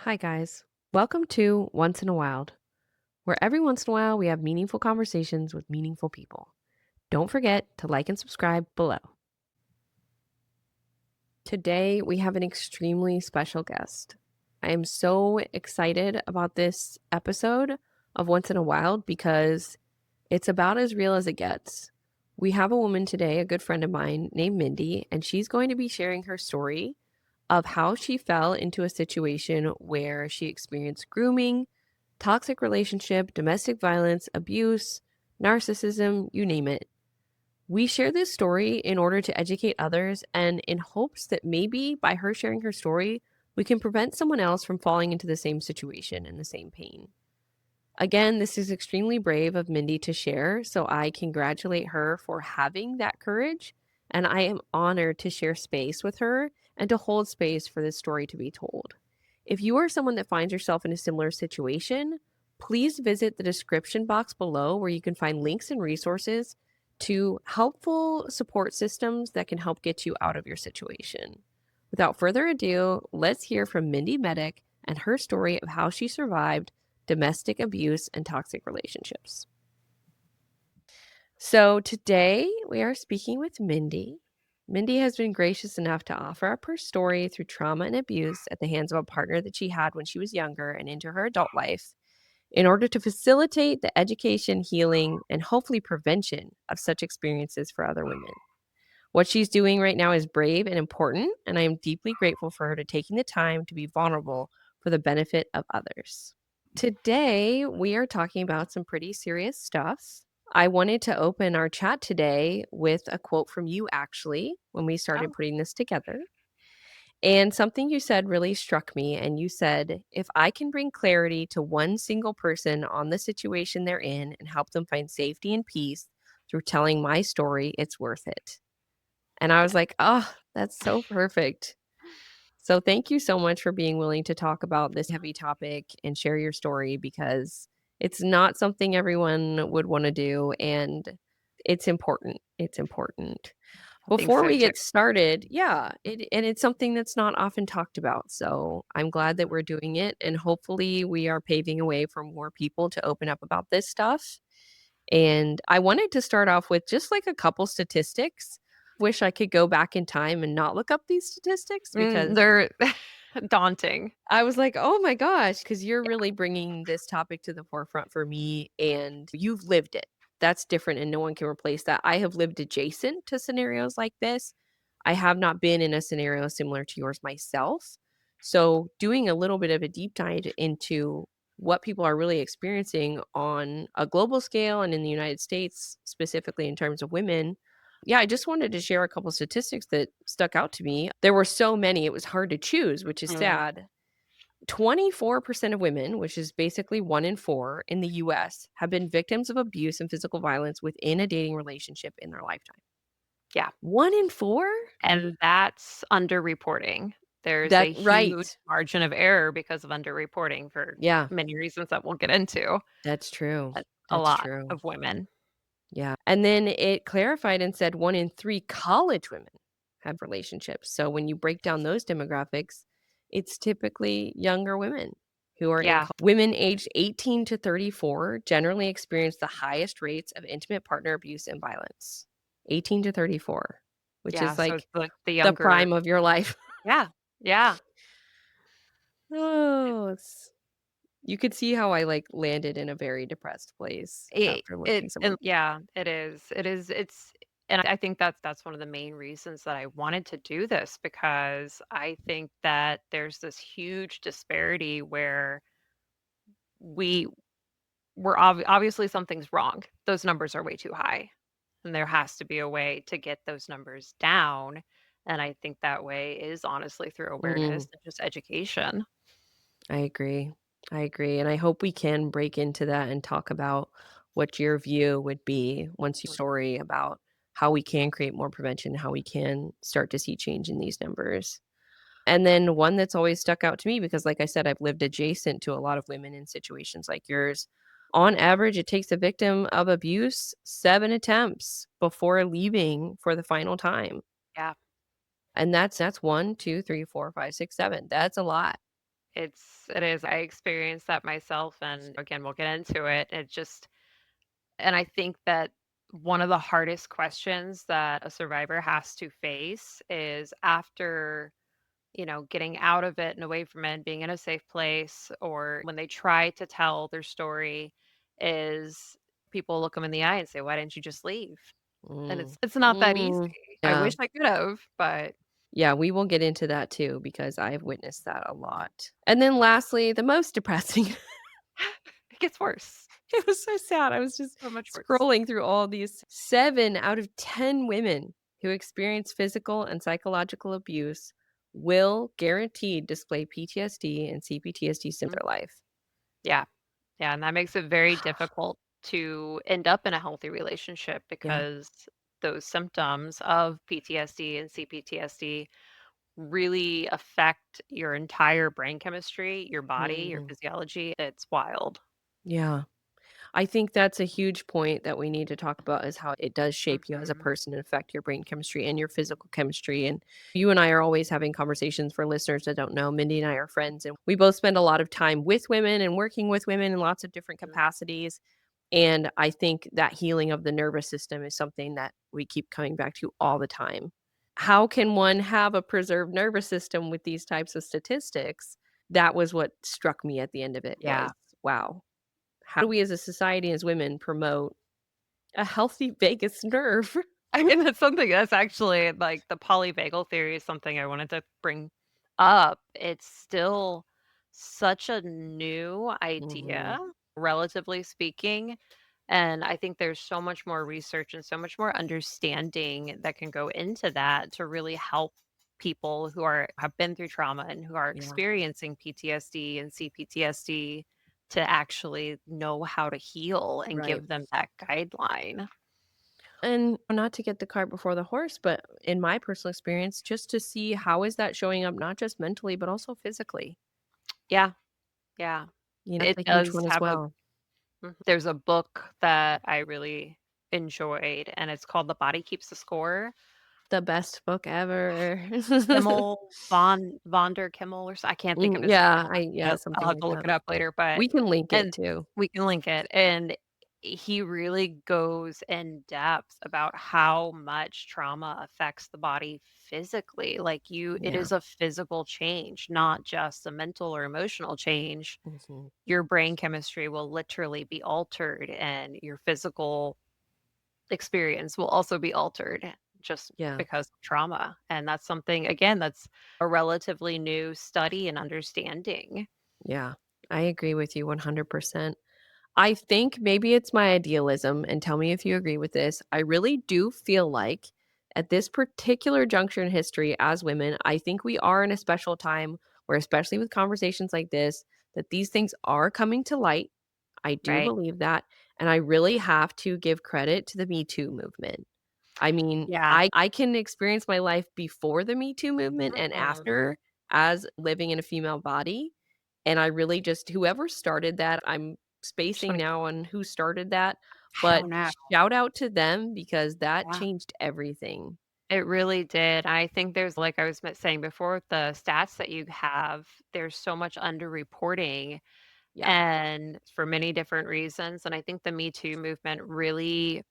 Hi, guys. Welcome to Once in a Wild, where every once in a while we have meaningful conversations with meaningful people. Don't forget to like and subscribe below. Today, we have an extremely special guest. I am so excited about this episode of Once in a Wild because it's about as real as it gets. We have a woman today, a good friend of mine named Mindy, and she's going to be sharing her story of how she fell into a situation where she experienced grooming, toxic relationship, domestic violence, abuse, narcissism, you name it. We share this story in order to educate others and in hopes that maybe by her sharing her story, we can prevent someone else from falling into the same situation and the same pain. Again, this is extremely brave of Mindy to share, so I congratulate her for having that courage, and I am honored to share space with her and to hold space for this story to be told. If you are someone that finds yourself in a similar situation, please visit the description box below where you can find links and resources to helpful support systems that can help get you out of your situation. Without further ado, let's hear from Mindy Meddock and her story of how she survived domestic abuse and toxic relationships. So today we are speaking with Mindy. Mindy has been gracious enough to offer up her story through trauma and abuse at the hands of a partner that she had when she was younger and into her adult life in order to facilitate the education, healing, and hopefully prevention of such experiences for other women. What she's doing right now is brave and important, and I am deeply grateful for her to taking the time to be vulnerable for the benefit of others. Today, we are talking about some pretty serious stuff. I wanted to open our chat today with a quote from you, actually, when we started Oh, putting this together. And something you said really struck me. And you said, if I can bring clarity to one single person on the situation they're in and help them find safety and peace through telling my story, it's worth it. And I was yeah. like, oh, that's so perfect. So thank you so much for being willing to talk about this heavy topic and share your story because it's not something everyone would want to do, and it's important. It's important. I think Before so we too. get started, yeah, and it's something that's not often talked about. So I'm glad that we're doing it, and hopefully we are paving a way for more people to open up about this stuff. And I wanted to start off with just like a couple statistics. Wish I could go back in time and not look up these statistics because They're daunting. I was like, "Oh my gosh," because 'cause you're really bringing this topic to the forefront for me, and you've lived it. That's different, and no one can replace that. I have lived adjacent to scenarios like this. I have not been in a scenario similar to yours myself. So, doing a little bit of a deep dive into what people are really experiencing on a global scale and in the United States, specifically in terms of women, yeah, I just wanted to share a couple statistics that stuck out to me. There were so many, it was hard to choose, which is Mm. sad. 24% of women, which is basically 1 in 4 in the US, have been victims of abuse and physical violence within a dating relationship in their lifetime. Yeah, 1 in 4? and that's underreporting. There's That a huge right. margin of error because of underreporting for Yeah, many reasons that we'll get into, that's true. but a That's lot true. of women. Yeah, and then it clarified and said 1 in 3 college women have relationships. So when you break down those demographics, it's typically younger women who are in Yeah, women aged 18 to 34 generally experience the highest rates of intimate partner abuse and violence. 18 to 34, which yeah, is so it's like like the the younger. prime of your life. Yeah, yeah. Oh, it's you could see how I, like, landed in a very depressed place after looking some of Yeah, it's and I think that's one of the main reasons that I wanted to do this because I think that there's this huge disparity where we obviously something's wrong. Those numbers are way too high, and there has to be a way to get those numbers down, and I think that way is honestly through mm. awareness and just education. I agree. I agree. And I hope we can break into that and talk about what your view would be once you story about how we can create more prevention, how we can start to see change in these numbers. And then one that's always stuck out to me because like I said, I've lived adjacent to a lot of women in situations like yours. On average, it takes a victim of abuse 7 attempts before leaving for the final time. Yeah, And that's 1, 2, 3, 4, 5, 6, 7. That's a lot. It is. I experienced that myself, and again, we'll get into it. It just and I think that one of the hardest questions that a survivor has to face is after, getting out of it and away from it, being in a safe place, or when they try to tell their story, is people look them in the eye and say, "Why didn't you just leave?" And Mm. it's not that easy. Mm. I Yeah. wish I could have, but Yeah, we will get into that too because I've witnessed that a lot. And then lastly, the most depressing. it gets worse. It was so sad. I was just So much worse. scrolling through all these 7 out of 10 women who experience physical and psychological abuse will guaranteed display PTSD and CPTSD symptoms Mhm. their life. Yeah. Yeah, and that makes it very difficult to end up in a healthy relationship Yeah. because those symptoms of PTSD and CPTSD really affect your entire brain chemistry, your body, your Mhm. physiology. It's wild. Yeah. I think that's a huge point that we need to talk about is how it does shape you as a Mhm. person and affect your brain chemistry and your physical chemistry. And you and I are always having conversations for listeners that don't know. Mindy and I are friends, and we both spend a lot of time with women and working with women in lots of different Mhm. capacities. And I think that healing of the nervous system is something that we keep coming back to all the time. How can one have a preserved nervous system with these types of statistics? That was what struck me at the end of it was, Yeah. wow, how do we as a society, as women, promote a healthy vagus nerve? I mean, that's something that's actually like the polyvagal theory is something I wanted to bring up. It's still such a new idea, Mhm. relatively speaking. And I think there's so much more research and so much more understanding that can go into that to really help people who have been through trauma and who are Yeah, experiencing PTSD and CPTSD to actually know how to heal and right. give them that guideline. And not to get the cart before the horse, but in my personal experience, just to see how is that showing up not just mentally, but also physically. Yeah. Yeah. That's It a huge does one as have a well. there's a book that I really enjoyed, and it's called The Body Keeps the Score. The best book ever. Kimmel, Von der Kimmel or I can't think of his Yeah, name. yeah, I'll something have like to look that. it up later, but We can link it and too. we can link it, and he really goes in depth about how much trauma affects the body physically, like, it Yeah. is a physical change, not just a mental or emotional change. Mhm. Your brain chemistry will literally be altered, and your physical experience will also be altered just Yeah, because of trauma, and that's something, again, that's a relatively new study and understanding. yeah. I agree with you 100%. I think maybe it's my idealism, and tell me if you agree with this. I really do feel like at this particular juncture in history as women, I think we are in a special time where, especially with conversations like this, that these things are coming to light. I do Right. believe that. And I really have to give credit to the Me Too movement. I mean, Yeah. I can experience my life before the Me Too movement and Mhm. after as living in a female body, and I really just whoever started that, I'm Just spacing wanna now on who started that, I but don't know. shout out to them because that Yeah. changed everything. It really did. I think there's, like I was saying before, the stats that you have, there's so much underreporting, Yeah. and for many different reasons, and I think the Me Too movement really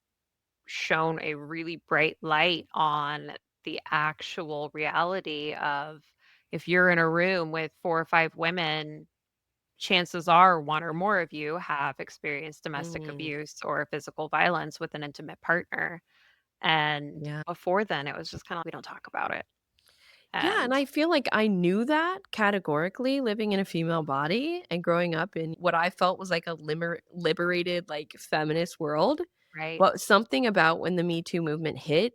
shone a really bright light on the actual reality of if you're in a room with 4 or 5 women, chances are 1 or more of you have experienced domestic Mm, abuse or physical violence with an intimate partner. And yeah. before then, it was just kinda we don't talk about it. Yeah, and And I feel like I knew that categorically living in a female body and growing up in what I felt was like a liberated, like, feminist world, right but something about when the Me Too movement hit,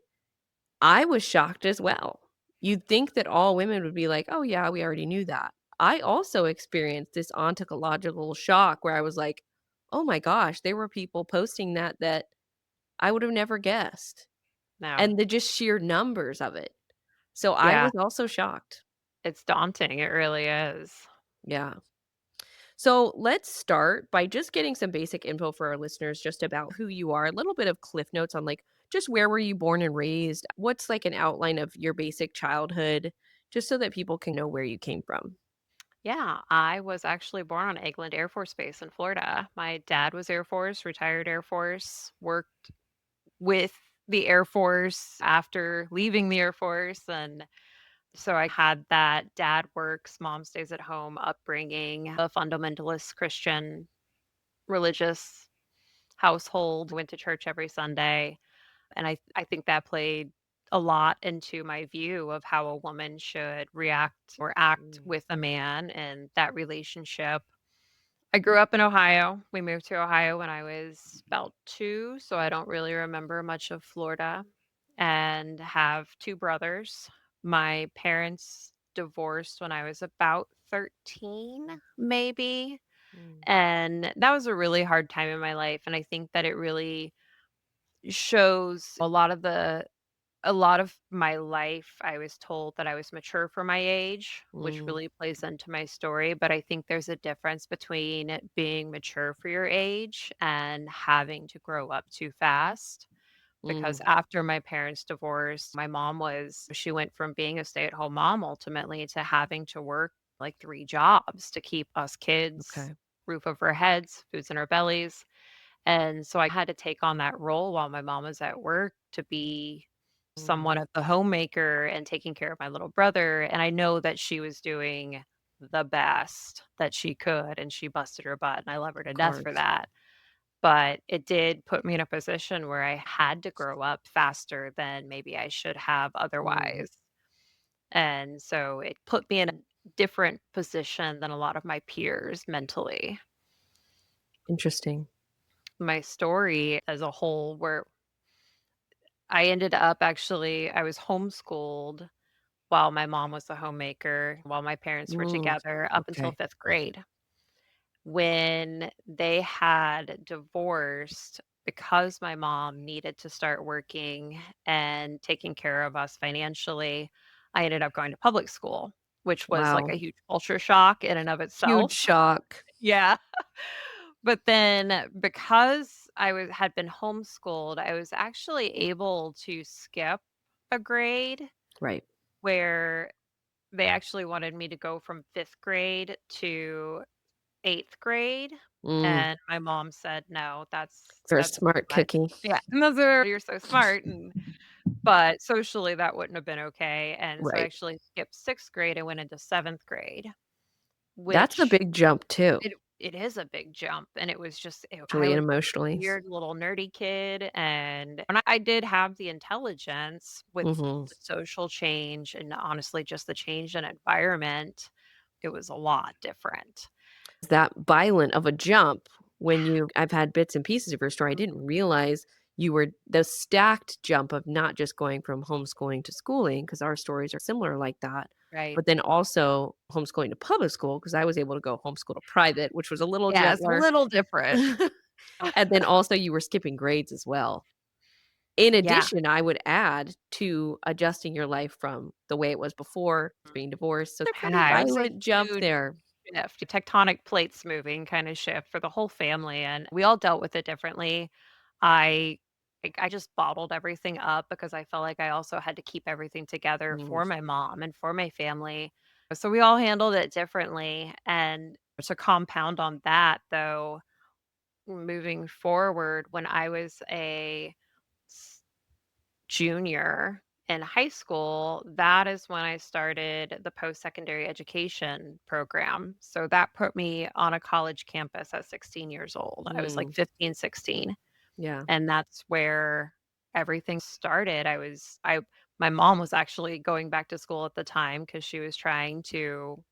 I was shocked as well. You'd think that all women would be like, "Oh, yeah, we already knew that." I also experienced this ontological shock where I was like, "Oh my gosh, there were people posting that I would have never guessed." now. And the just sheer numbers of it. So I Yeah, was also shocked. it's daunting, it really is. Yeah. So let's start by just getting some basic info for our listeners just about who you are, a little bit of cliff notes on like just where were you born and raised? What's like an outline of your basic childhood, just so that people can know where you came from. Yeah, I was actually born on Eglin Air Force Base in Florida. My dad was Air Force, retired Air Force, worked with the Air Force after leaving the Air Force. And so I had that dad works, mom stays at home upbringing, a fundamentalist Christian religious household, went to church every Sunday. And I think that played a lot into my view of how a woman should react or act Mm, with a man and that relationship. I grew up in Ohio. We moved to Ohio when I was about 2, so I don't really remember much of Florida, and have 2 brothers. My parents divorced when I was about 13, maybe, mm, and that was a really hard time in my life, and I think that it really shows a lot of my life, I was told that I was mature for my age, which mm, really plays into my story, but I think there's a difference between being mature for your age and having to grow up too fast. Because mm, after my parents' divorce, she went from being a stay-at-home mom ultimately to having to work like 3 jobs to keep us kids, okay. roof over our heads, foods in our bellies. And so I had to take on that role while my mom was at work to be Mm, somewhat of the homemaker and taking care of my little brother, and I know that she was doing the best that she could, and she busted her butt, and I love her of to death for course. that. But it did put me in a position where I had to grow up faster than maybe I should have Mm, otherwise. And so it put me in a different position than a lot of my peers mentally. interesting. My story as a whole, where I ended up actually I was homeschooled while my mom was the homemaker, while my parents were Mm, together up until okay. 5th grade. When they had divorced, because my mom needed to start working and taking care of us financially, I ended up going to public school, which was like Wow. a huge culture shock in and of Huge itself. shock. Yeah. But then because had been homeschooled, I was actually able to skip a grade Right. where they actually wanted me to go from 5th grade to 8th grade, Mm, and my mom said, "No, you're a that's too smart much." cookie. Yeah, and those are "You're so smart," but socially, that wouldn't have been okay, and so I Right. actually skipped 6th grade and went into 7th grade, That's a which big jump too, it is a big jump, and it was just I mentally and was emotionally. weird little nerdy kid, and I did have the intelligence with Mhm. the social change and honestly just the change in environment, it was a lot different. That violent of a jump when you I've had bits and pieces of your story. I Mhm. didn't realize you were the stacked jump of not just going from homeschooling to schooling, because our stories are similar like that, Right. but then also homeschooling to public school, because I was able to go homeschool to private, which was a little Yeah, it's a gentler. little different. And then also you were skipping grades as well. In Yeah. addition, I would add to adjusting your life from the way it was before to being divorced, so pretty Yeah, it was a violent jump huge there. shift, tectonic plates moving kinda shift for the whole family, and we all dealt with it differently. I I just bottled everything up because I felt like I also had to keep everything together Mm, for my mom and for my family. So we all handled it differently, and to compound on that, though, moving forward, when I was a junior in high school, that is when I started the post-secondary education program. So that put me on a college campus at 16 years old. I was like mm, 15, 16, yeah. and that's where everything started. I my mom was actually going back to school at the time because she was trying to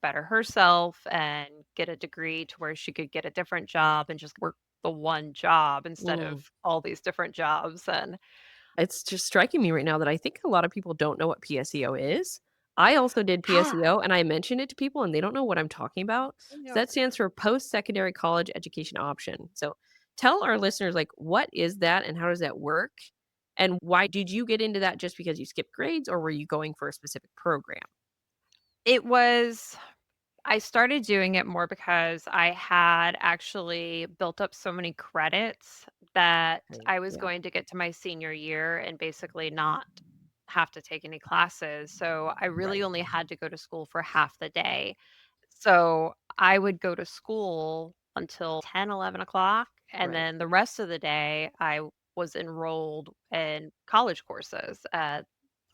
better herself and get a degree to where she could get a different job and just work the one job instead Mm. of all these different jobs. And It's just striking me right now that I think a lot of people don't know what PSEO is. I also did yeah, PSEO, and I mention it to people, and they don't know what I'm talking about. I So know. that stands for Post-Secondary College Education Option. So tell our listeners, like, what is that and how does that work? And why did you get into that just because you skipped grades, or were you going for a specific program? It was I started doing it more because I had actually built up so many credits that Right. I was Yeah. going to get to my senior year and basically not have to take any classes. So I really Right. only had to go to school for half the day. So, I would go to school until 10, 11 o'clock, and Right. then the rest of the day, I was enrolled in college courses at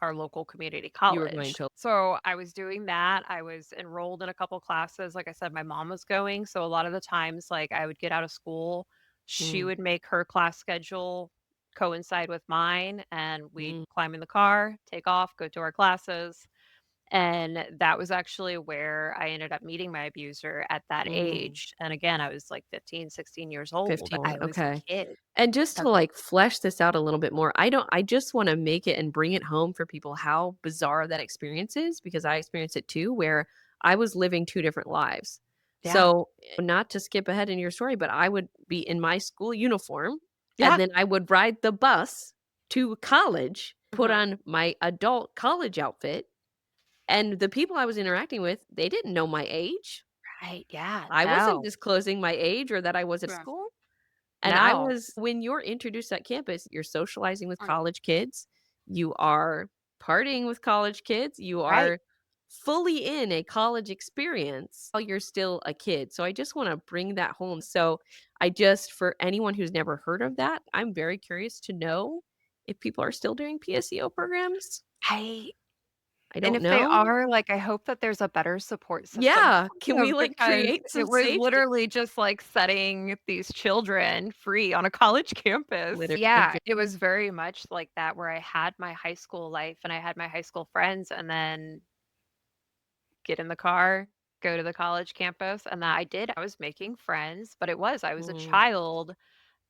our local community You were going college. to So, I was doing that, I was enrolled in a couple classes, like I said, my mom was going, so a lot of the times, like, I would get out of school, she mm, would make her class schedule coincide with mine, and we'd mm, climb in the car, take off, go to our classes. And that was actually where I ended up meeting my abuser at that mm. age. And again, I was like 15, 16 years old. 15, I was a okay. kid. And just to, That's like, flesh this out a little bit more, I just wanna make it and bring it home for people how bizarre that experience is, because I experienced it too, where I was living 2 different lives. yeah. So, not to skip ahead in your story, but I would be in my school uniform, and Yeah. then I would ride the bus to college, put Mhm. on my adult college outfit, and the people I was interacting with, they didn't know my age. Right. Yeah. I wasn't No. disclosing my age or that I was at Yeah. school. And I No. was when you're introduced at campus, you're socializing with Mm. college kids, you are partying with college kids, you Right. are fully in a college experience while you're still a kid. So I just want to bring that home. So I just for anyone who's never heard of that, I'm very curious to know if people are still doing PSEO programs. I I and don't if they know. are, like, I hope that there's a better support system Yeah, for can we them like because create some it was safety? literally just like setting these children free on a college campus. Literally, Yeah, it was very much like that where I had my high school life and I had my high school friends and then get in the car, go to the college campus, and that I did. I was making friends, but I was a Mm, child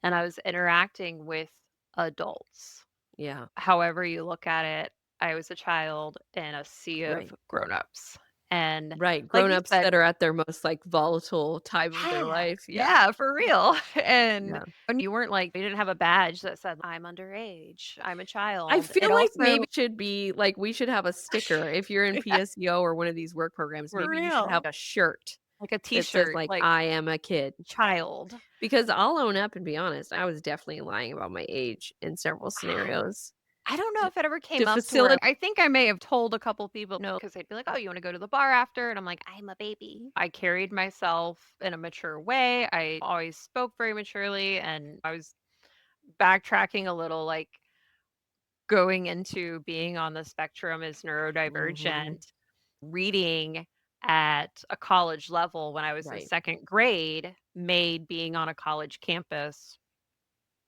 and I was interacting with adults. yeah, However you look at it, I was a child in a sea of right. grown-ups. And Right, like you grown-ups said, that are at their most, like, volatile time of their yeah, life, yeah, yeah, for real. And yeah. when you weren't like you didn't have a badge that said, "I'm underage, I'm a I child." It feel like maybe also should be like, we should have a sticker if you're in yeah, PSEO or one of these work programs, for maybe you should have real. a shirt Like a that says, T-shirt, like, like, "I am a kid." "Child." Because I'll own up and be honest, I was definitely lying about my age in several scenarios I don't know if it ever to came up to where facilitate. I think I may have told a couple people no, because 'cause they'd be like, "Oh, you wanna go to the bar after?" And I'm like, "I'm a baby." I carried myself in a mature way, I always spoke very maturely, and I was backtracking a little, like, going into being on the spectrum as Mhm, neurodivergent, reading at a college level when I was in right. 2nd grade made being on a college campus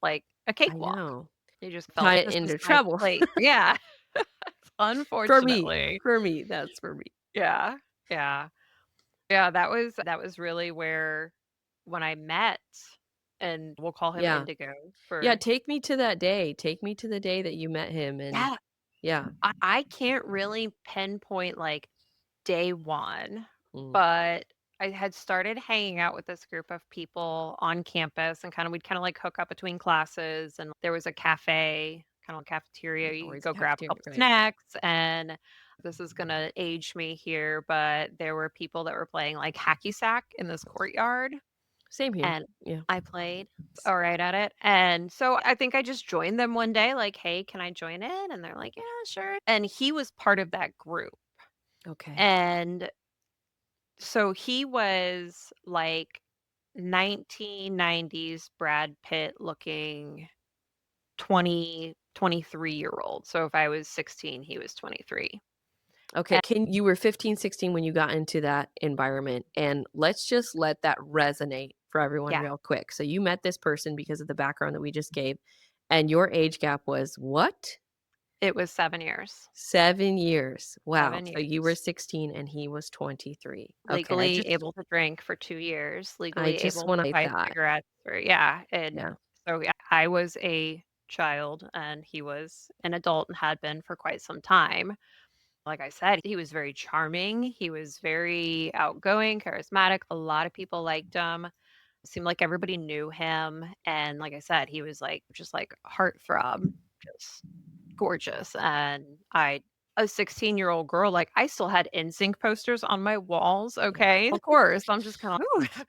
like a I cakewalk. know. You just felt Tie like, it "This is into my trouble. place." Yeah. For me, Unfortunately. for me, that's for me. Yeah. Yeah. Yeah, that was really where when I met and we'll call him Yeah. Indigo Yeah, for take me to that day, take me to the day that you met him and yeah, yeah. I can't really pinpoint, like, day 1, Mm, but I had started hanging out with this group of people on campus and we'd kinda, like, hook up between classes, and there was a cafe, kinda like cafeteria, you could always go grab a cafeteria, couple right. snacks, and this is gonna age me here, but there were people that were playing, like, hacky sack in this courtyard, Same here. and Yeah. I played alright at it, and so I think I just joined them one day, like, "Hey, can I join in?" And they're like, "Yeah, sure." And he was part of that group, Okay. and so he was like 1990s Brad Pitt looking 23 year old. So if I was 16, he was 23. Okay, And can you were 15, 16 when you got into that environment, and let's just let that resonate for everyone yeah, real quick. So you met this person because of the background that we just gave, and your age gap was what? it was 7 years. 7 years. Wow. 7 So you were years. 16 and he was 23. Okay, Legally able to drink for 2 years, I legally just able to wanna buy that. cigarettes for yeah, and Yeah. so, yeah, I was a child and he was an adult and had been for quite some time. Like I said, he was very charming. He was very outgoing, charismatic. A lot of people liked him. Seemed like everybody knew him. And like I said, he was like just like heartthrob, just gorgeous. And a 16-year-old girl, like I still had NSYNC posters on my walls. Okay. Of course. I'm just kind of, ooh.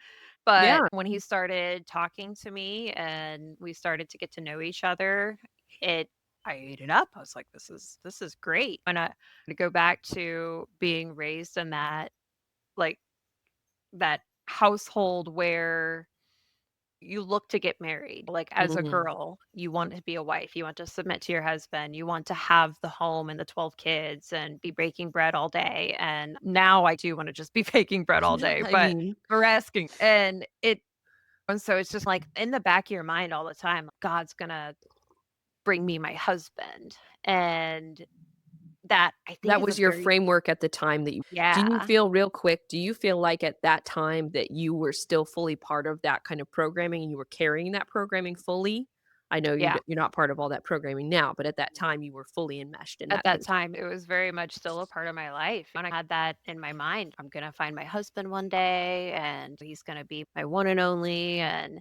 But Yeah. when he started talking to me and we started to get to know each other, it I ate it up. I was like, this is great. And I to go back to being raised in that like that household where you look to get married. Like, as a Mhm. girl, you want to be a wife, you want to submit to your husband, you want to have the home and the 12 kids and be baking bread all day, and now I do wanna just be baking bread all day, I but mean, we're asking and so it's just, like, in the back of your mind all the time, God's gonna bring me my husband, and that, I think, that is a was your very framework at the time that you do you yeah, feel real quick, do you feel like at that time that you were still fully part of that kind of programming and you were carrying that programming fully? I know yeah. you're not part of all that programming now, but at that time you were fully enmeshed in At that that kind of stuff. time, it was very much still a part of my life, and I had that in my mind. I'm gonna find my husband one day, and he's gonna be my one and only, and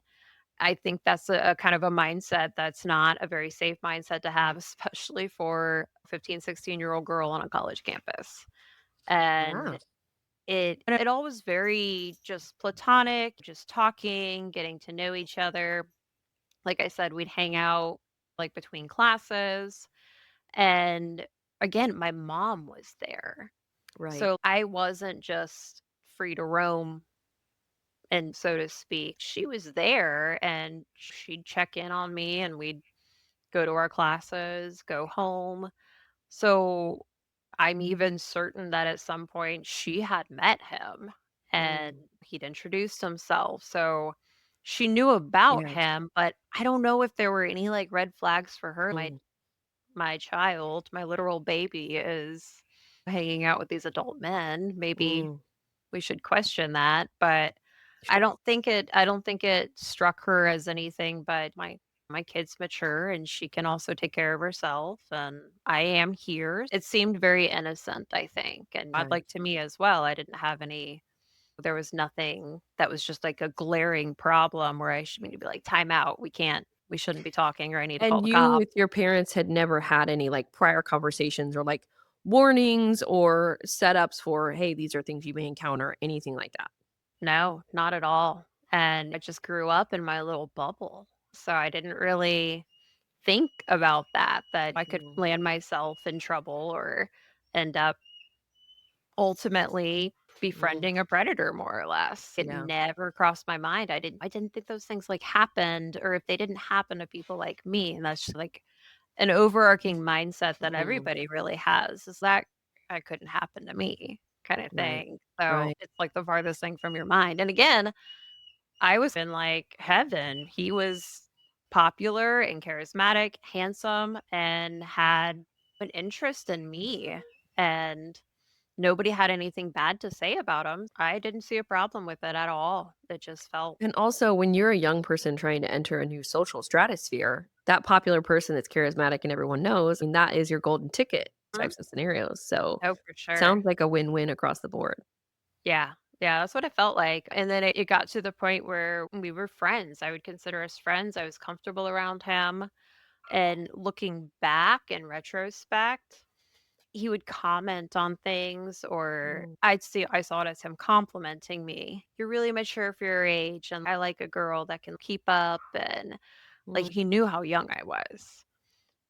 I think that's a kind of a mindset that's not a very safe mindset to have, especially for a 15, 16-year-old girl on a college campus, Yeah, and it all was very just platonic, just talking, getting to know each other. Like I said, we'd hang out, like, between classes, and again, my mom was there. right. So I wasn't just free to roam and so to speak. She was there and she'd check in on me and we'd go to our classes, go home. So I'm even certain that at some point she had met him and Mm, he'd introduced himself. So she knew about yes. him, but I don't know if there were any like red flags for her. Mm, My child, my literal baby, is hanging out with these adult men. Maybe mm, we should question that, but sure. I don't think it struck her as anything but my kid's mature and she can also take care of herself and I am here. It seemed very innocent, I think. And I'd Okay. like to me as well. I didn't have any there was nothing that was just like a glaring problem where I should need to be like, time out. We shouldn't be talking or I need to call And the you cops. with your parents had never had any, like, prior conversations or, like, warnings or setups for, "Hey, these are things you may encounter," anything like that? No, not at all. And I just grew up in my little bubble. So I didn't really think about that I could Mm, land myself in trouble or end up ultimately mm, befriending a predator more or less. It yeah. never crossed my mind. I didn't think those things like happened or if they didn't happen to people like me. And that's just like an overarching mindset that Mm, everybody really has is that I couldn't happen to me kind of right, thing. So right. it's like the farthest thing from your mind. And again, I was in, like, heaven. He was popular and charismatic, handsome, and had an interest in me, and nobody had anything bad to say about him. I didn't see a problem with it at all. It just felt And also, when you're a young person trying to enter a new social stratosphere, that popular person that's charismatic and everyone knows, I mean, that is your golden ticket mm, types of scenarios, so, oh, for sure. sounds like a win-win across the board. Yeah. Yeah, that's what it felt like, and then it got to the point where we were friends. I would consider us friends. I was comfortable around him, and looking back in retrospect he would comment on things or Mm, I saw it as him complimenting me. "You're really mature for your age, and I like a girl that can keep up," and, like, mm. he knew how young I was,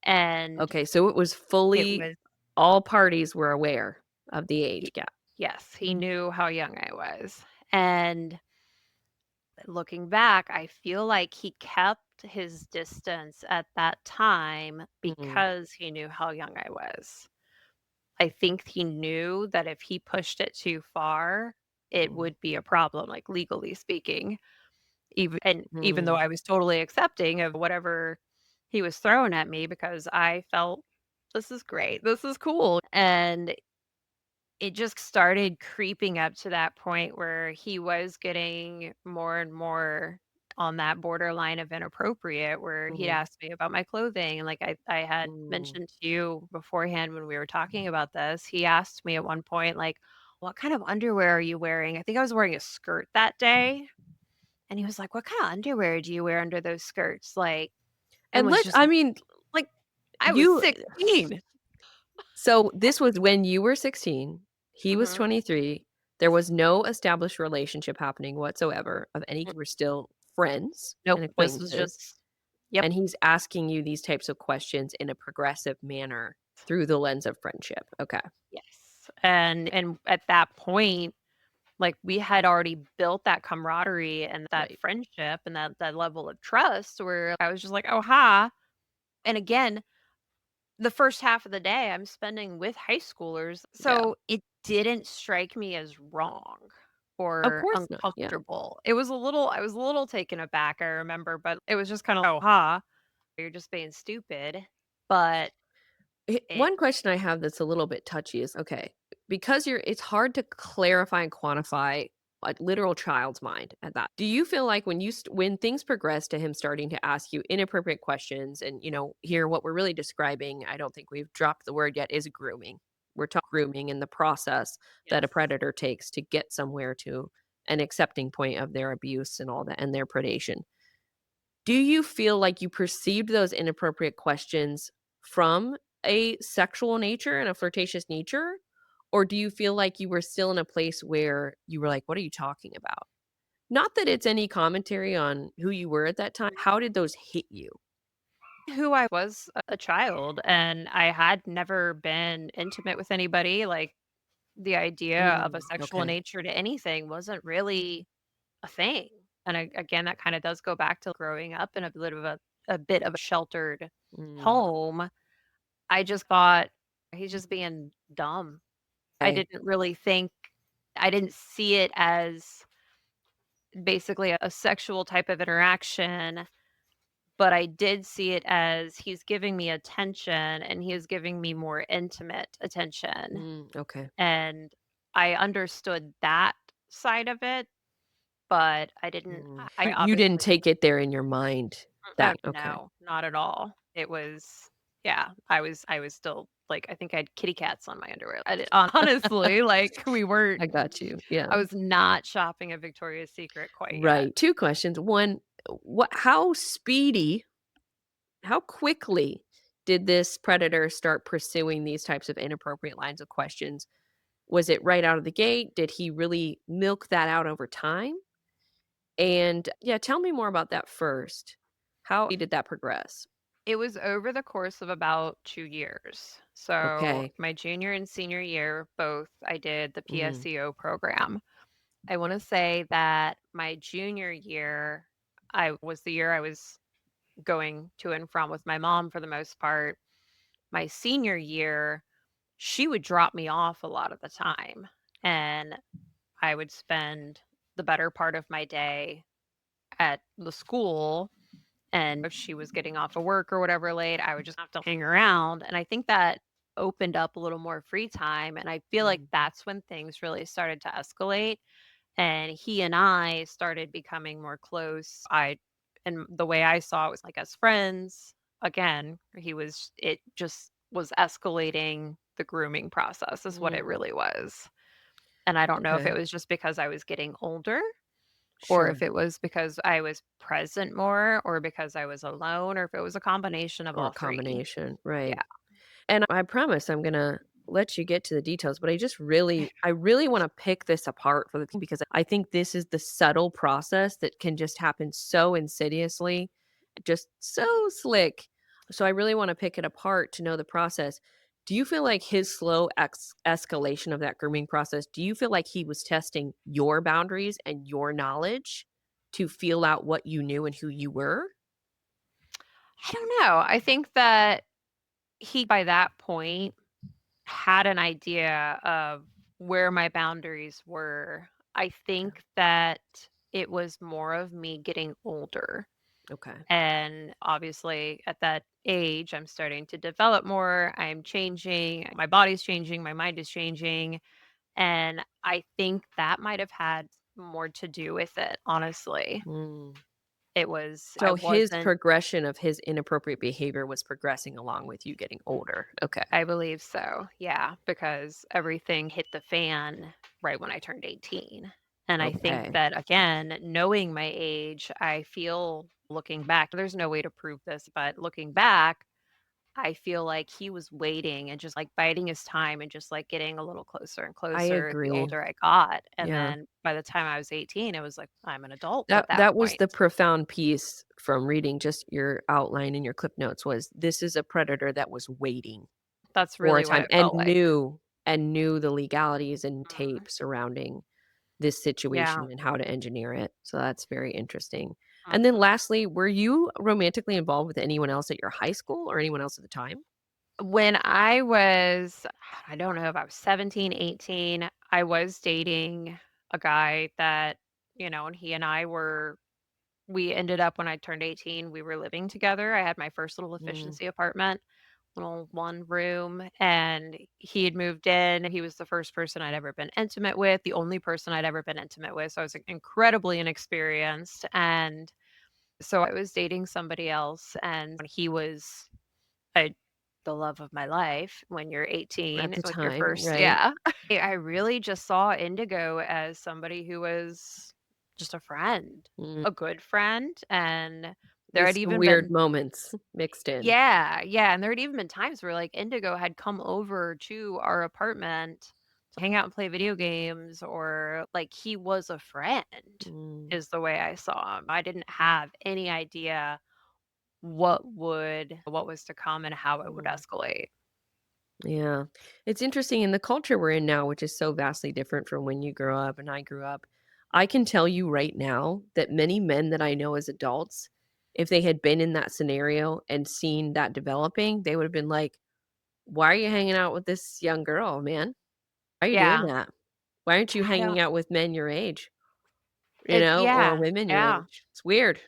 and Okay, so it was it fully was all parties were aware of the y age gap. yes, he knew how young I was, and looking back, I feel like he kept his distance at that time Mm, because he knew how young I was. I think he knew that if he pushed it too far, it mm, would be a problem, like, legally speaking, even though mm. I was totally accepting of whatever he was throwing at me because I felt, "This is great, this is cool," and it just started creeping up to that point where he was getting more and more on that borderline of inappropriate, where he'd Mhm, ask me about my clothing, and like I had mm. mentioned to you beforehand when we were talking about this, he asked me at one point, like, "What kind of underwear are you wearing?" I think I was wearing a skirt that day, and he was like, "What kind of underwear do you wear under those skirts?" Like, and And was let just I mean, like, I was you 16. so this was when you were 16, he was Mhm. 23, there was no established relationship happening whatsoever of any Mm, you were still friends and nope, this was acquaintances, just yep. and he's asking you these types of questions in a progressive manner through the lens of friendship. Okay. Yes, and at that point, Like, we had already built that camaraderie and that Right. friendship and that level of trust where I was just like, "Oh, ha." And again, the first half of the day I'm spending with high schoolers, Yeah. so it didn't strike me as wrong Of or course not. Yeah. uncomfortable. It was a little I was a little taken aback, I remember, but it was just kinda, "Oh, ha, you're just being stupid." But it One question I have that's a little bit touchy is, okay, because it's hard to clarify and quantify a literal child's mind at that. Do you feel like when things progress to him starting to ask you inappropriate questions and, here what we're really describing, I don't think we've dropped the word yet, is grooming. We're talking grooming and the process that a Yes. predator takes to get somewhere to an accepting point of their abuse and all that and their predation. Do you feel like you perceived those inappropriate questions from a sexual nature and a flirtatious nature? Or do you feel like you were still in a place where you were like, "What are you talking about?" Not that it's any commentary on who you were at that time. How did those hit you? Who I was a child, and I had never been intimate with anybody, like, the idea of a sexual Okay. nature to anything wasn't really a thing, and again, that kinda does go back to growing up in a bit of a sheltered Mm, home. I just thought, "He's just being dumb." I okay. didn't really think I didn't see it as basically a sexual type of interaction, but I did see it as he's giving me attention, and he is giving me more intimate attention, Okay. and I understood that side of it, but I didn't I You didn't obviously take it there in your mind oh, that okay. no, not at all. It was yeah, I was still like, I think I had kitty cats on my underwear. I did honestly, like, we weren't I got you. Yeah. I was not shopping at Victoria's Secret quite yet. Right. 2 questions. 1, how quickly did this predator start pursuing these types of inappropriate lines of questions? Was it right out of the gate? Did he really milk that out over time? And yeah, tell me more about that first. How did that progress? It was over the course of about 2 years. So, Okay. my junior and senior year, both, I did the Mhm. PSEO program. I wanna say that my junior year, I was the year I was going to and from with my mom for the most part. My senior year, she would drop me off a lot of the time, and I would spend the better part of my day at the school, and if she was getting off of work or whatever late, I would just have to hang around, and I think that opened up a little more free time, and I feel like Mm. that's when things really started to escalate, and he and I started becoming more close. And the way I saw it was like as friends. Again, it just was escalating the grooming process is what it Mm. really was. And I don't know if it Okay. was just because I was getting older or if Sure. it was because I was present more or because I was alone or if it was a combination of Or a all 3. combination. Right. Yeah. And I promise I'm gonna let you get to the details, but I really wanna pick this apart for the thing because I think this is the subtle process that can just happen so insidiously, just so slick. So I really wanna pick it apart to know the process. Do you feel like his slow escalation of that grooming process, do you feel like he was testing your boundaries and your knowledge to feel out what you knew and who you were? I don't know. I think that he, by that point, had an idea of where my boundaries were. I Okay. think that it was more of me getting older. Okay. And obviously, at that age, I'm starting to develop more. I'm changing. My body's changing. My mind is changing. And I think that might have had more to do with it, honestly. Mm. I So his wasn't progression of his inappropriate behavior was progressing along with you getting older. Okay. I believe so, yeah, because everything hit the fan right when I turned 18. And I think Okay. that, again, knowing my age, I feel looking back, there's no way to prove this, but looking back, I feel like he was waiting and just like biding his time and just like getting a little closer and I closer the agree. older I got. And Yeah. then by the time I was 18, it was like, I'm an adult That at that that was point. the profound piece from reading just your outline and your clip notes was this is a predator that was waiting That's for a really what time it and felt like. knew the legalities and Mhm. tape surrounding. this Yeah. situation and how to engineer it. So that's very interesting. And then Mhm. lastly, were you romantically involved with anyone else at your high school or anyone else at the time? When I was, I don't know if I was 17, 18, I was dating a guy that, and he and I we ended up when I turned 18, we were living together. I had my first little Mm, efficiency apartment, little one room, and he had moved in. He was the first person I'd ever been intimate with, the only person I'd ever been intimate with. So I was incredibly inexperienced. And so I was dating somebody else, and he was I the love of my life when you're at 18 the with your time, first, right? yeah. I really just saw Indigo as somebody who was just a friend, Mm, a good friend, and there with had some even weird been, moments mixed in. yeah, yeah, and there had even been times where, like, Indigo had come over to our apartment to hang out and play video games, or, like, he was a friend, Mm, is the way I saw him. I didn't have any idea what was to come and how it would mm. escalate. Yeah. It's interesting in the culture we're in now, which is so vastly different from when you grew up and I grew up. I can tell you right now that many men that I know as adults, if they had been in that scenario and seen that developing, they would have been like, "Why are you hanging out with this young girl, man? Why are you doing Yeah. that? Why aren't you I hanging don't out with men your age, or yeah, women your yeah. age?" It's weird.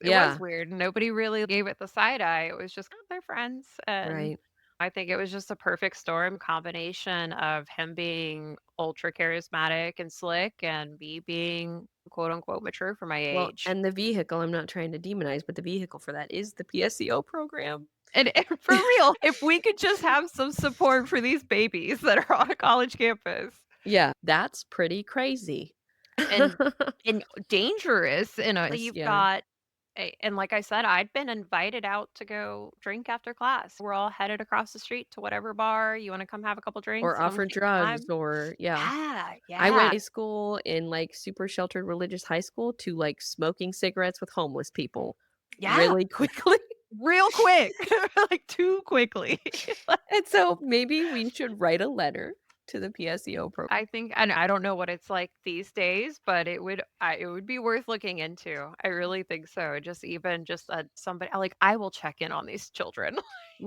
It was Yeah, weird. Nobody really gave it the side eye. It was just, "Oh, they're friends," and right. I think it was just a perfect storm combination of him being ultra charismatic and slick and me being, quote, unquote, "mature" for my Well, age. and the vehicle, I'm not trying to demonize, but the vehicle for that is the PSEO program. And for real, if we could just have some support for these babies that are on a college campus. Yeah, that's pretty crazy. And and dangerous, Yes, you've yeah, got and like I said, I'd been invited out to go drink after class. We're all headed across the street to whatever bar, "You wanna come have a couple drinks? or Come offer kick the drugs time?" or yeah. Yeah, I went yeah, high school in, like, super sheltered religious high school to, like, smoking cigarettes with homeless people yeah, really quickly, real quick, like, too quickly. and so maybe we should write a letter to the PSEO program. I think, and I don't know what it's like these days, but it would be worth looking into. I really think so. Just even just, somebody like, I will check in on these children,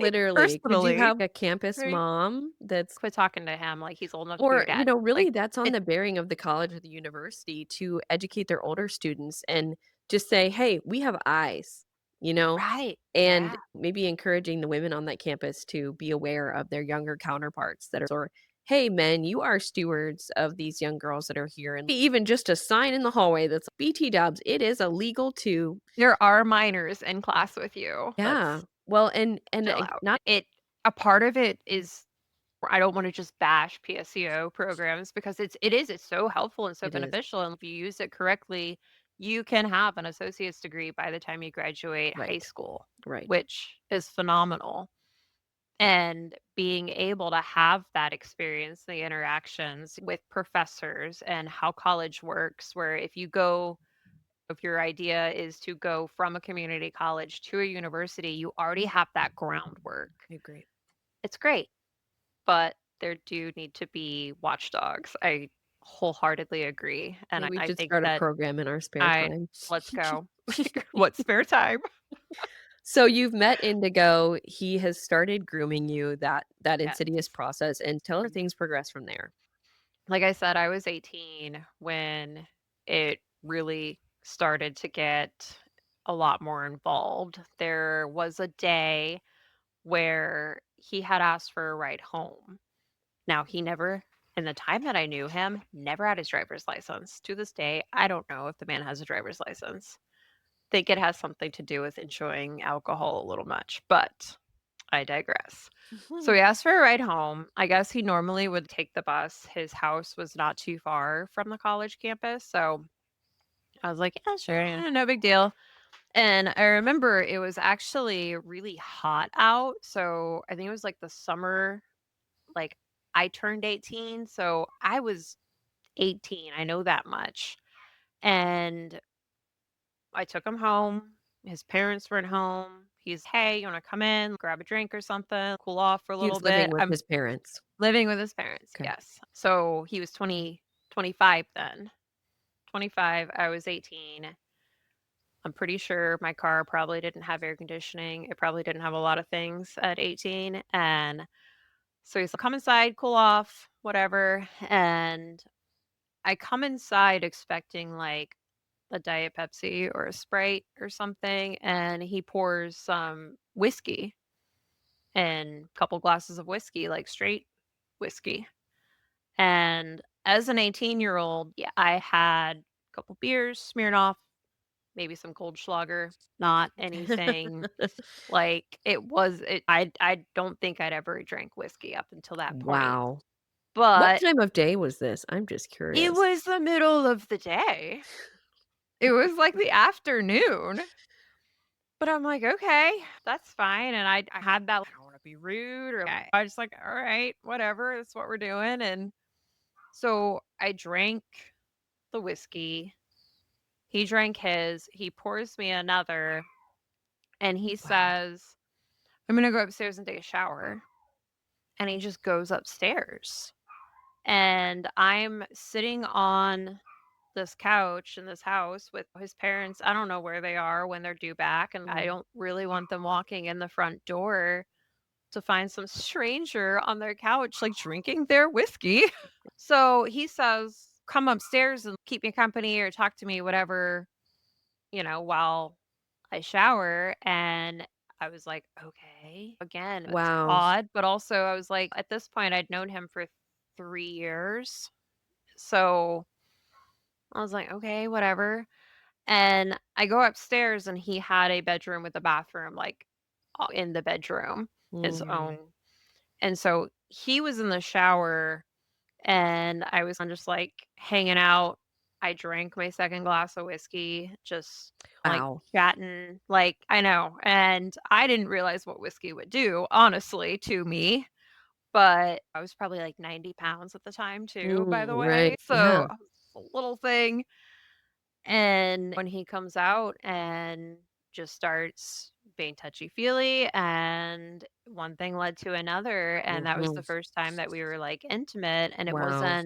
like, Literally, could you personally. have a campus Right. mom that's Quit talking to him like he's old enough to be your or, dad. really Like, that's on it the bearing of the college or the university to educate their older students and just say, "Hey, we have eyes," you know? right, And yeah, maybe encouraging the women on that campus to be aware of their younger counterparts that are or, "Hey, men, you are stewards of these young girls that are here," and even just a sign in the hallway that's BT dubs, it is illegal to there are minors in class with you. yeah. Let's Well, chill out. not A part of it is, I don't wanna just bash PSEO programs because it's so helpful and so it is. beneficial, and if you use it correctly, you can have an associate's degree by the time you graduate high Right, school, right. which is phenomenal. And being able to have that experience, the interactions with professors and how college works, where if your idea is to go from a community college to a university, you already have that groundwork. I agree. It's great, but there do need to be watchdogs. I wholeheartedly agree, and Maybe we I should think start a that program in our spare I time. let's go. What spare time? So you've met Indigo, he has started grooming you, that Yes. insidious process, and tell her things progress from there. Like I said, I was 18 when it really started to get a lot more involved. There was a day where he had asked for a ride home. Now, he never, in the time that I knew him, never had his driver's license. To this day, I don't know if the man has a driver's license. Think it has something to do with enjoying alcohol a little much, but I digress. So Mhm. he asked for a ride home. I guess he normally would take the bus. His house was not too far from the college campus. So I was like, yeah, sure. Yeah, no big deal. And I remember it was actually really hot out. So I think it was like the summer, like I turned 18. So I was 18. I know that much. And I took him home. His parents weren't home. He's, hey, you want to come in, grab a drink or something, cool off for a He little was living bit? with I'm his parents. living with his parents, Okay. yes. So he was 20, 25 then. 25, I was 18. I'm pretty sure my car probably didn't have air conditioning. It probably didn't have a lot of things at 18. And so he's like, come inside, cool off, whatever. And I come inside expecting like a Diet Pepsi or a Sprite or something. And he pours some whiskey and a couple glasses of whiskey, like straight whiskey. And as an 18-year-old, yeah, I had a couple beers, Smirnoff, maybe some Goldschlager, not anything like I don't think I'd ever drank whiskey up until that point. Wow. What But time of day was this? I'm just it curious. was the middle of the day. It was like the afternoon. But I'm like, "Okay, that's fine." And I had that, I don't wanna be rude or I just like, "All right, whatever, that's what we're doing." And so I drank the whiskey. He drank his, he pours me another, and he Wow. says, "I'm gonna go upstairs and take a shower." And he just goes upstairs. And I'm sitting on this couch in this house with his parents. I don't know where they are when they're due back, and I Mm. don't really want them walking in the front door to find some stranger on their couch, like, drinking their whiskey. So he says, "Come upstairs and keep me company or talk to me, whatever, while I shower." And I was like, "Okay." Again, it's Wow. odd, but also I was like, at this point, I'd known him for 3 years. So I was like, "Okay, whatever." And I go upstairs and he had a bedroom with a bathroom, like, in the bedroom, his Mm. own. And so he was in the shower and I was just like hanging out. I drank my second glass of whiskey, just like Wow. chatting, like, I know. And I didn't realize what whiskey would do, honestly, to me. But I was probably like 90 pounds at the time, too, by the Right. way. Yeah. So I was a little thing. And when he comes out and just starts being touchy-feely, and one thing led to another, and that was Mhm. the first time that we were, like, intimate, and Wow.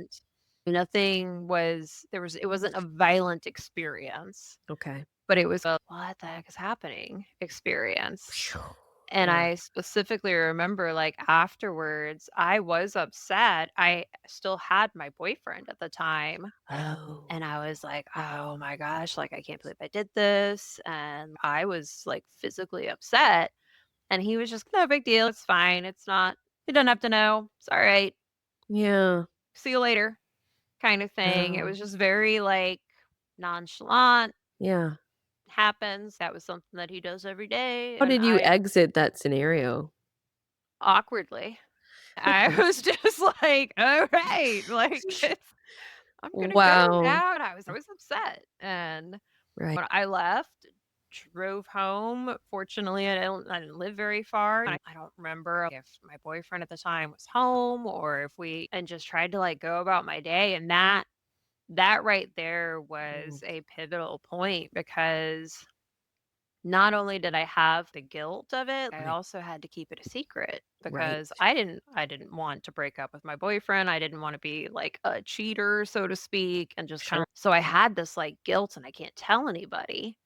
it wasn't a violent experience, Okay. but it was a, "What the heck is happening?" experience. Phew. And Yeah. I specifically remember, like, afterwards, I was upset. I still had my boyfriend at the time, Oh, and I was like, wow. "Oh my gosh, like, I can't believe I did this." And I was, like, physically upset, and he was just, "No big deal, it's fine, it's not, you don't have to know, it's alright, Yeah. see you later," kinda thing. It Oh, was just very, like, nonchalant, yeah. happens, that was something that he does every day, How and did you I exit that scenario? awkwardly, I Okay. was just like, "Alright, like, I'm gonna go Wow. now." And I was upset, and Right. when I left, drove home. Fortunately, I didn't live very far, and I don't remember if my boyfriend at the time was home or if we and just tried to, like, go about my day. And that right there Mm. was a pivotal point, because not only did I have the guilt of it, I Right. also had to keep it a secret, Right. because I didn't want to break up with my boyfriend. I didn't want to be like a cheater, so to speak, and just kind Sure. of, so I had this like guilt and I can't tell anybody.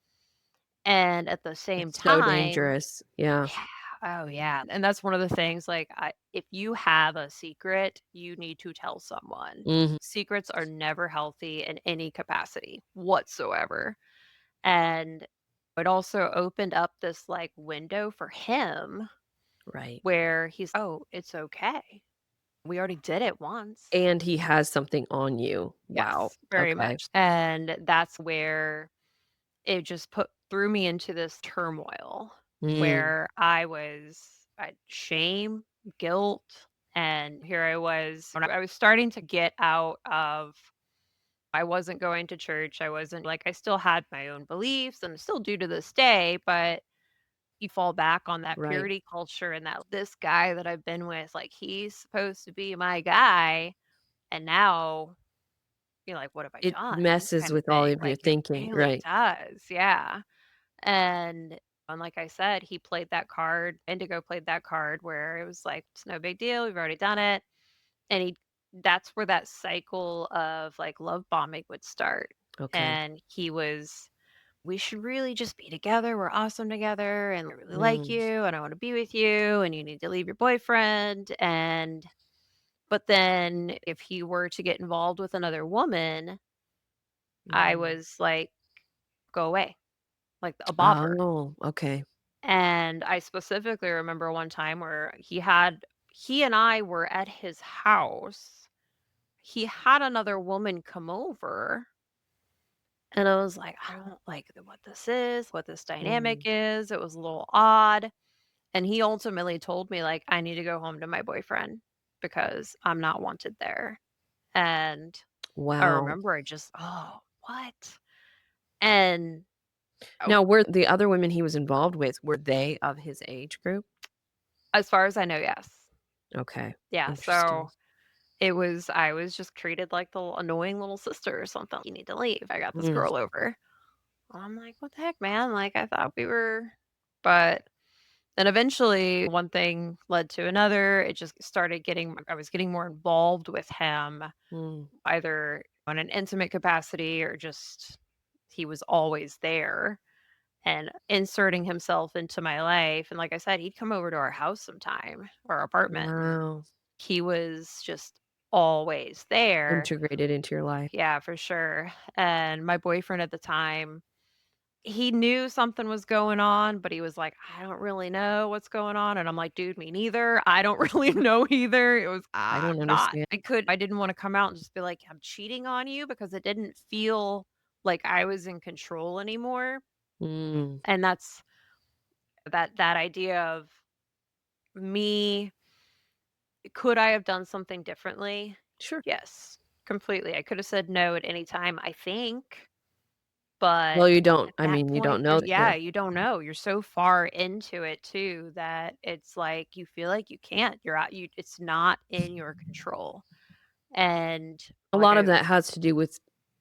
And at the same That's so time, dangerous. Yeah. yeah, oh yeah. And that's one of the things, like, if you have a secret, you need to tell someone. Mhm. Secrets are never healthy in any capacity whatsoever. And it also opened up this, like, window for him Right. where he's, "Oh, it's okay. We already did it once." And he has something on you. Wow. Yes, very Okay. much. And that's where it just threw me into this turmoil Mm. where I shame, guilt, and here I was when I was starting to get out of, I wasn't going to church. I wasn't like, I still had my own beliefs and still do to this day, but you fall back on that Right. purity culture and that this guy that I've been with, like, he's supposed to be my guy, and now you're like, "What have I It done?" messes kind of with all thing. of your Like, it thinking. really Right. does, yeah. And like I said, he played that card, Indigo played that card where it was like, "It's no big deal, we've already done it." And he that's where that cycle of, like, love bombing would start. Okay. and we should really just be together. We're awesome together and I really like Mm. you and I want to be with you and you need to leave your boyfriend. And but then if he were to get involved with another woman, I Mm. was like, go away, like a bobber. Oh, okay. And I specifically remember one time where he and I were at his house. He had another woman come over, and I was like, "I don't like what this is, what this dynamic Mm. is." It was a little odd, and he ultimately told me, like, "I need to go home to my boyfriend because I'm not wanted there." And I Wow. remember I just, "Oh, what?" And, oh, Now, were the other women he was involved with, were they of his age group? as far as I know, yes. Okay. Yeah, Interesting. so I was just treated like the annoying little sister or something. "You need to leave. I got this Mm. girl over." I'm like, "What the heck, man?" Like, I thought we were but then eventually one thing led to another. It just started getting I was getting more involved with him, Mm. either on an intimate capacity or just he was always there and inserting himself into my life. And like I said, he'd come over to our house sometime, our apartment. Wow. He was just always there. Integrated into your life. Yeah, for sure. And my boyfriend at the time, he knew something was going on, but he was like, "I don't really know what's going on." And I'm like, "Dude, me neither. I don't really know either." It was I don't I'm not understand. I didn't wanna come out and just be like, "I'm cheating on you," because it didn't feel like I was in control anymore. Mm. And that's that idea of me could I have done something differently? Sure. Yes, completely. I could have said no at any time, I think. Well, But you don't at I that mean, you don't point, know there's that, yeah. you don't know. You're so far into it too that it's like you feel like you can't. You're out it's not in your control. And A like lot of I that has to do with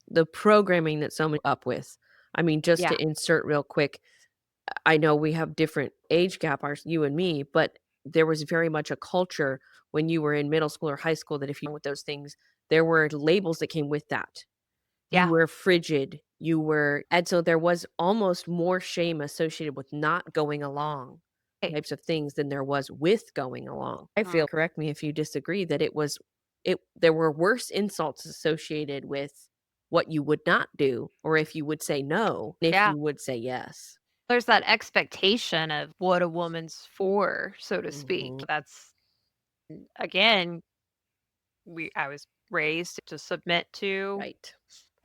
the programming that so many up with. I mean, just yeah, to insert real quick, I know we have different age gap, ours you and me, but there was very much a culture when you were in middle school or high school that if you with those things, there were labels that came with that. You yeah, were frigid, you were and so there was almost more shame associated with not going along hey, types of things than there was with going along. I mm, feel, correct me if you disagree, that it there were worse insults associated with what you would not do, or if you would say no, if yeah. you would say yes. There's that expectation of what a woman's for, so to speak. Mhm. That's again, we I was raised to submit to. Right.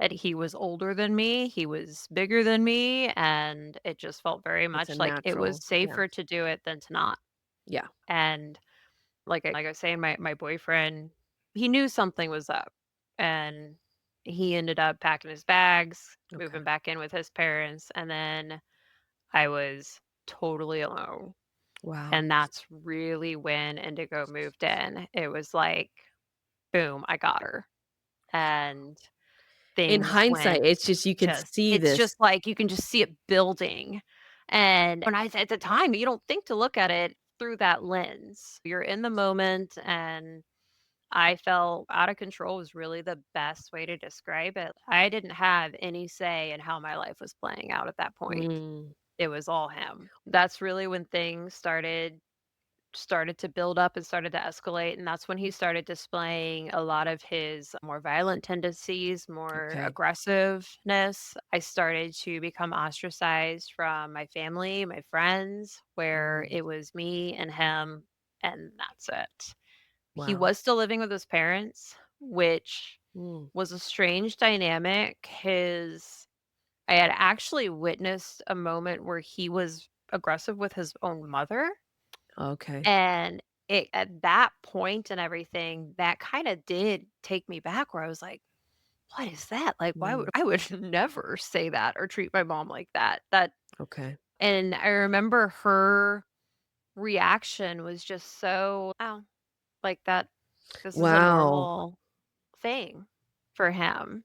And he was older than me, he was bigger than me, and it just felt very It's a much like it was natural, yeah. safer to do it than to not. Yeah. And like I was saying, my boyfriend, he knew something was up, and he ended up packing his bags, Okay. moving back in with his parents, and then I was totally alone. Wow. And that's really when Indigo moved in. It was like, boom, I got her. And In things hindsight, went it's just you can see it's this. just like you can just see it building. And when I at the time, you don't think to look at it through that lens. You're in the moment and I felt out of control was really the best way to describe it. I didn't have any say in how my life was playing out at that point. Mm, It was all him. That's really when things started to build up and started to escalate, and that's when he started displaying a lot of his more violent tendencies, more okay. aggressiveness. I started to become ostracized from my family, my friends, where Mm, it was me and him, and that's it. He wow. was still living with his parents, which Mm, was a strange dynamic. I had actually witnessed a moment where he was aggressive with his own mother, okay. and it at that point and everything, that kinda did take me back where I was like, "What is that?" Like, why would Mm, I would never say that or treat my mom like that. okay. And I remember her reaction was just so, "Oh, like that this is a Wow. normal thing for him."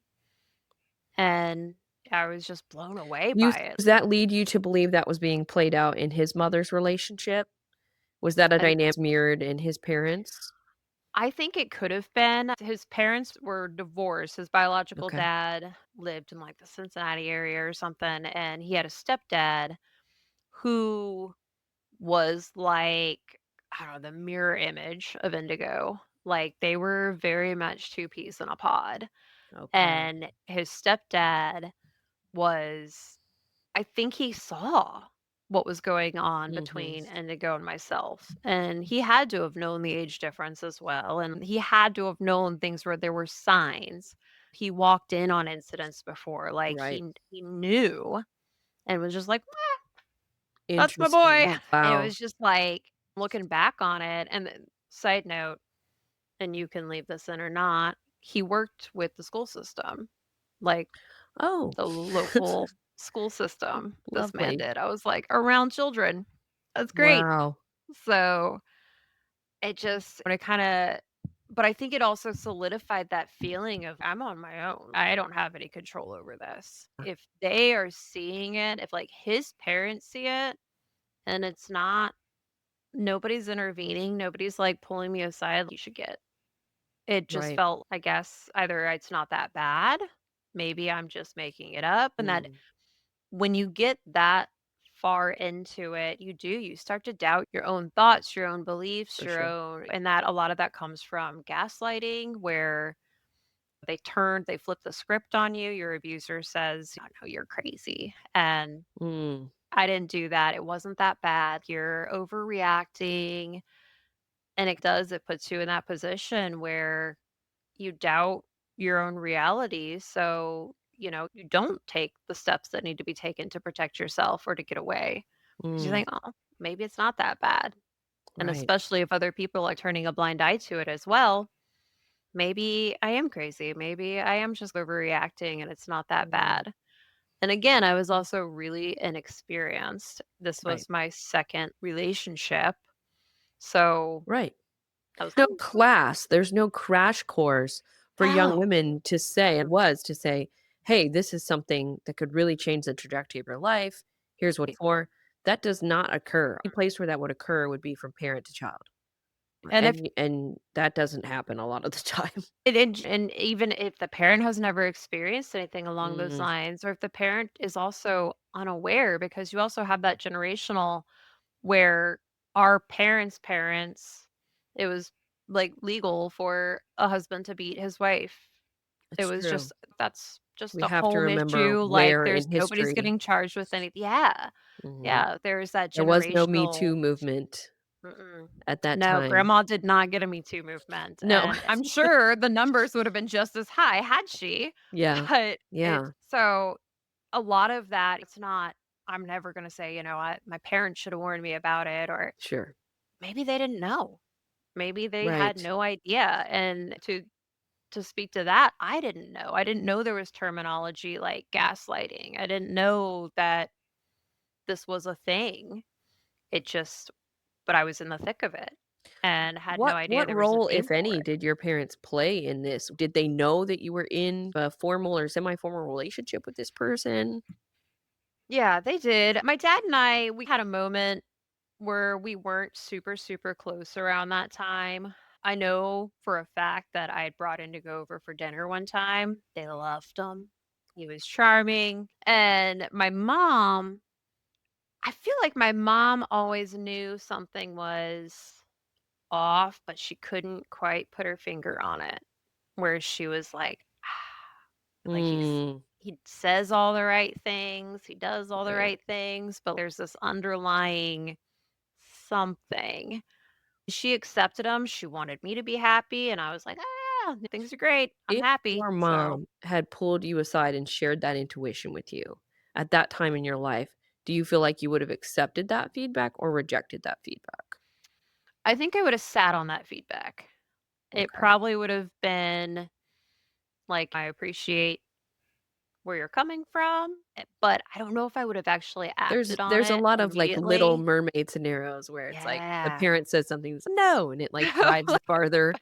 And I was just blown away You by it. Does that lead you to believe that was being played out in his mother's relationship? Was that a And dynamic mirrored in his parents? I think it could have been. His parents were divorced. His biological Okay. dad lived in, like, the Cincinnati area or something, and he had a stepdad who was like, I don't know, the mirror image of Indigo. Like, they were very much two peas in a pod, Okay. and his stepdad was I think he saw what was going on Mhm. between Indigo and myself, and he had to have known the age difference as well, and he had to have known things where there were signs. He walked in on incidents before, like, Right. he knew and was just like, "That's my boy," Interesting. and it Wow. was just like, looking back on it and then side note, and you can leave this in or not, he worked with the school system, like, Oh, the local school system, this man lovely. did. I was like, "Around children. That's great." Wow. So, it just when it kinda but I think it also solidified that feeling of, "I'm on my own. I don't have any control over this." If they are seeing it, if, like, his parents see it and it's not nobody's intervening, nobody's, like, pulling me aside, "You should get." It just Right. felt, I guess, either it's not that bad, maybe I'm just making it up, and that Mm, when you get that far into it, you start to doubt your own thoughts, your own beliefs, for your sure. own and that a lot of that comes from gaslighting where they flip the script on you. Your abuser says, "Oh, no, you're crazy." And Mm, I didn't do that. It wasn't that bad. You're overreacting. And it puts you in that position where you doubt your own reality. So, you don't take the steps that need to be taken to protect yourself or to get away because you mm, think, oh, maybe it's not that bad. And right. especially if other people are turning a blind eye to it as well, maybe I am crazy. Maybe I am just overreacting and it's not that Mm, bad. And again, I was also really inexperienced. This right. was my second relationship. So Right. I was No kind of, class, there's no crash course for young no. women to say and was to say, "Hey, this is something that could really change the trajectory of your life. Here's what for." That does not occur. The place where that would occur would be from parent to child, And if and that doesn't happen a lot of the time. And even if the parent has never experienced anything along those Mm, lines, or if the parent is also unaware, because you also have that generational where our parents, it was, like, legal for a husband to beat his wife. It it's was true. just that's just We a have to home remember issue, like, where there's in nobody's history. getting charged with any yeah. Mhm. Yeah, there's that There was no Me generational Too movement mm-mm. at that No, time. grandma did not get a Me Too movement, No. and I'm sure the numbers would have been just as high had she, Yeah. but it's Yeah. so a lot of that, it's not I'm never gonna say, my parents should have warned me about it, or Sure. maybe they didn't know. Maybe they had Right. no idea, and to speak to that, I didn't know. I didn't know there was terminology like gaslighting. I didn't know that this was a thing. It just but I was in the thick of it and had no idea What there was a role, name if for any, it. did your parents play in this? Did they know that you were in a formal or semi-formal relationship with this person? Yeah, they did. My dad and I, we had a moment where we weren't super, super close around that time. I know for a fact that I had brought Indigo over for dinner one time. They loved him. He was charming. And my mom, I feel like my mom always knew something was off, but she couldn't quite put her finger on it. Where she was like, like Mm, he says all the right things, he does all the okay. right things, but there's this underlying something. She accepted him, she wanted me to be happy, and I was like, "Ah, yeah, things are great, I'm If happy." your So, mom had pulled you aside and shared that intuition with you at that time in your life, do you feel like you would have accepted that feedback or rejected that feedback? I think I would have sat on that feedback. It Okay. probably would have been like, "I appreciate where you're coming from," but I don't know if I would have actually acted on There's a it lot of, like, Little immediately. Mermaid scenarios where it's like the Yeah. parent says something, it's, "No," and it, like, drives it farther.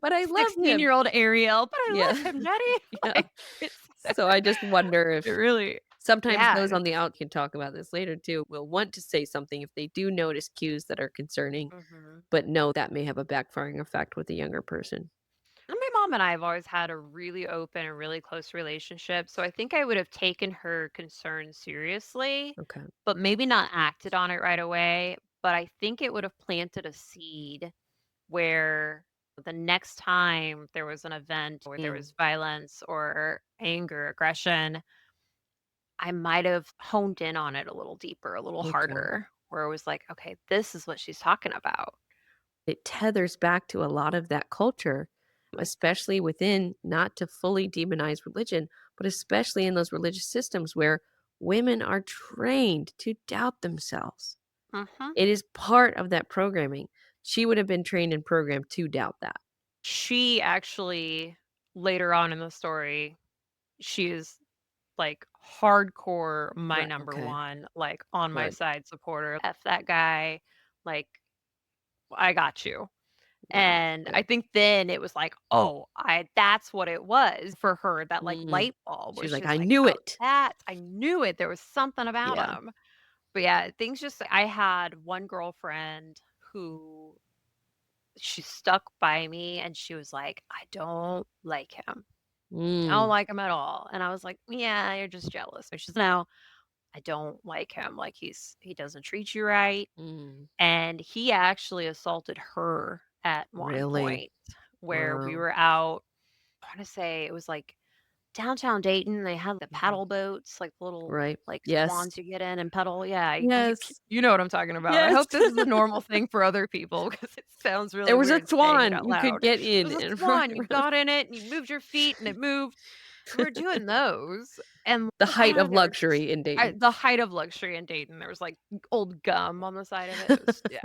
"But I love him." Sixteen-year-old Ariel, "But I Yeah. love him, daddy." Yeah. Like, it's So I just wonder it if really Sometimes Yeah, those on the out can talk about this later too, will want to say something if they do notice cues that are concerning, mhm. but know that may have a backfiring effect with a younger person. And my mom and I have always had a really open and really close relationship, so I think I would have taken her concerns seriously, Okay. but maybe not acted on it right away, but I think it would have planted a seed where the next time there was an event where there Mm, was violence or anger, aggression, I might have honed in on it a little deeper, a little okay. harder, where it was like, "Okay, this is what she's talking about." It tethers back to a lot of that culture, especially within, not to fully demonize religion, but especially in those religious systems where women are trained to doubt themselves. Mhm. It is part of that programming. She would have been trained and programmed to doubt that. She actually later on in the story, she is, like, hardcore my Right, number okay, 1, like, on my good. side supporter. "F that guy," like, "I got you." Wow, And I good. think then it was like, "Oh, I that's what it was for her," that, like, Mm. light bulb where She's she like, was "I like, knew "Oh, it." that I knew it, there was something about Yeah. him." But, yeah, things just I had one girlfriend who she stuck by me, and she was like, "I don't like him. I don't Mm, like him at all." And I was like, "Yeah, you're just jealous." But she's, "No, I don't like him, like, he doesn't treat you right." mm. And he actually assaulted her at one Really? point where we Wow. were out, I wanna say it was, like, downtown Dayton, they have the Mhm. paddle boats, like, little, Right. like, Yes. swans you get in and pedal. Yeah, Yes. you know what I'm talking about. I Yes. hope this is a normal thing for other people because it sounds There really was a weird saying it swan out you could loud. get in There's a and ride swan, you around. got in it, and you moved your feet, and it moved. We were doing those, and The the whole height of time they were just luxury in Dayton. the height of luxury in Dayton, there was, like, old gum on the side of it. It was yeah.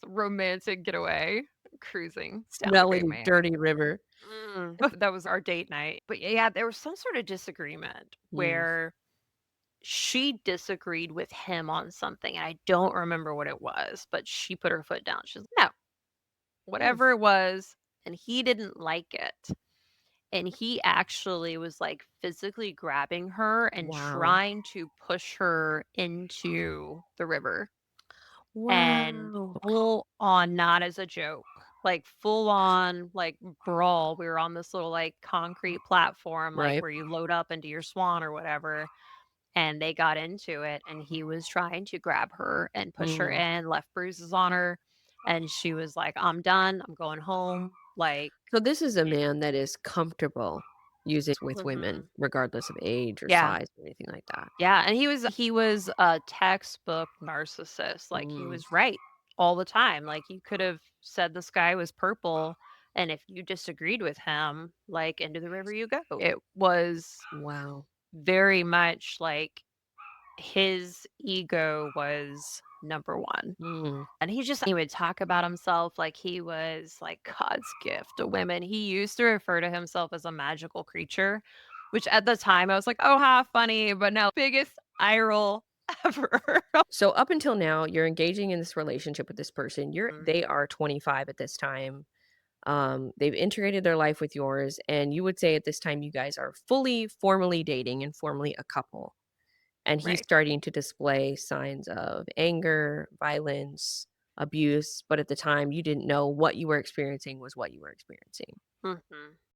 Romantic getaway, cruising down the Great Smelly, Miami. dirty river. That was our date night. But yeah, there was some sort of disagreement Mm. where she disagreed with him on something, and I don't remember what it was, but she put her foot down. She's like, "No, Mm. whatever it was," and he didn't like it. And he actually was, like, physically grabbing her and Wow. trying to push her into the river. And Wow. full on, not as a joke, like, full on, like, brawl. We were on this little, like, concrete platform, like, Right. where you load up into your swan or whatever, and they got into it, and he was trying to grab her and push her Mm. in, left bruises on her, and she was like, "I'm done. I'm going home." Like, So this is a eh man that is comfortable using with women, mhm. regardless of age or Yeah. size or anything like that. Yeah, and he was a textbook narcissist, like, he Mm. was right all the time, like, you could have said the sky was purple, and if you disagreed with him, like, into the river you go. It was Wow. very much like his ego was number 1. Mm. And he would talk about himself like he was, like, God's gift to women. He used to refer to himself as a magical creature, which at the time I was like, "Oh, ha, funny," but now biggest eye roll ever. So up until now, you're engaging in this relationship with this person. Mm, They are 25 at this time. They've integrated their life with yours, and you would say at this time you guys are fully formally dating and formally a couple. And he's right. starting to display signs of anger, violence, abuse, but at the time you didn't know what you were experiencing was what you were experiencing. Mhm.